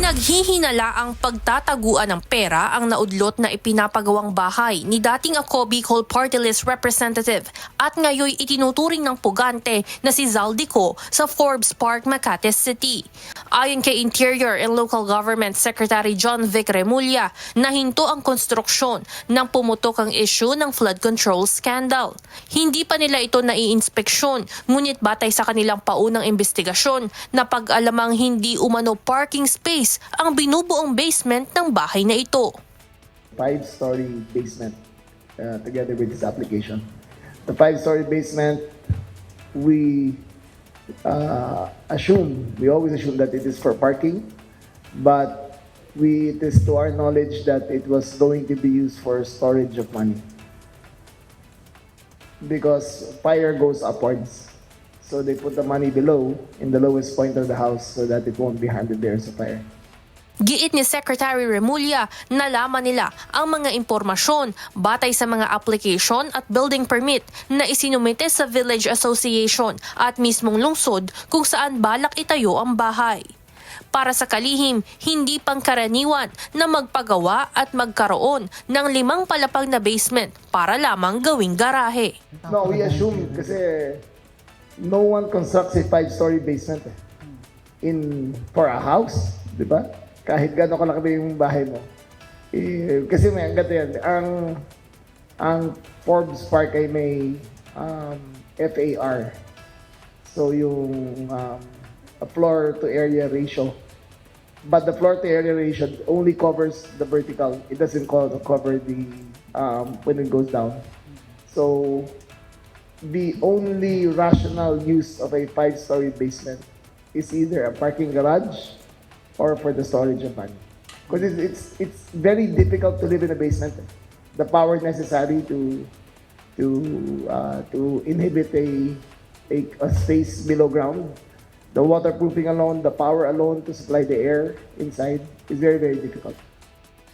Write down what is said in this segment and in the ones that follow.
Pinaghihinala ang pagtataguan ng pera ang naudlot na ipinapagawang bahay ni dating ako Bicol Party List Representative at ngayoy itinuturing ng pugante na si Zaldico sa Forbes Park, Makati City. Ayon kay Interior and Local Government Secretary John Vic Remulla, nahinto ang konstruksyon nang pumutok ang issue ng flood control scandal. Hindi pa nila ito naiinspeksyon, ngunit batay sa kanilang paunang investigasyon, napag-alamang hindi umano parking space ang binubuong basement ng bahay na ito. 5-story basement together with this application. The 5-story basement, we always assume that it is for parking, but it is to our knowledge that it was going to be used for storage of money. Because fire goes upwards. So they put the money below, in the lowest point of the house, so that it won't be harmed if there is a fire. Giit ni Secretary Remulla, nalaman nila ang mga impormasyon batay sa mga application at building permit na isinumite sa Village Association at mismong lungsod kung saan balak itayo ang bahay. Para sa kalihim, hindi pangkaraniwan na magpagawa at magkaroon ng 5 palapag na basement para lamang gawing garahe. No, we assume kasi no one constructs a 5-story basement for a house, di ba? Kahit gano'n kalaki yung bahay mo. Kasi may ang gato yan. Ang Forbes Park ay may FAR. So yung floor to area ratio. But the floor to area ratio only covers the vertical. It doesn't cover the when it goes down. So the only rational use of a 5-story basement is either a parking garage or for the storage of money. Because it's very difficult to live in a basement. The power necessary to inhibit a space below ground, the waterproofing alone, the power alone to supply the air inside is very, very difficult.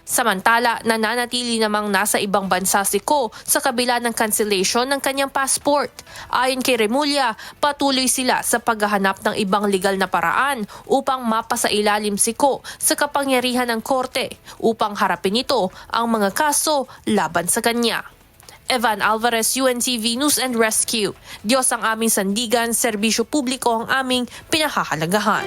Samantala, nananatili namang nasa ibang bansa si Ko sa kabila ng cancellation ng kanyang passport. Ayon kay Remulla, patuloy sila sa paghahanap ng ibang legal na paraan upang mapasailalim si Ko sa kapangyarihan ng korte upang harapin ito ang mga kaso laban sa kanya. Evan Alvarez, UNTV News and Rescue. Diyos ang aming sandigan, serbisyo publiko ang aming pinahahalagahan.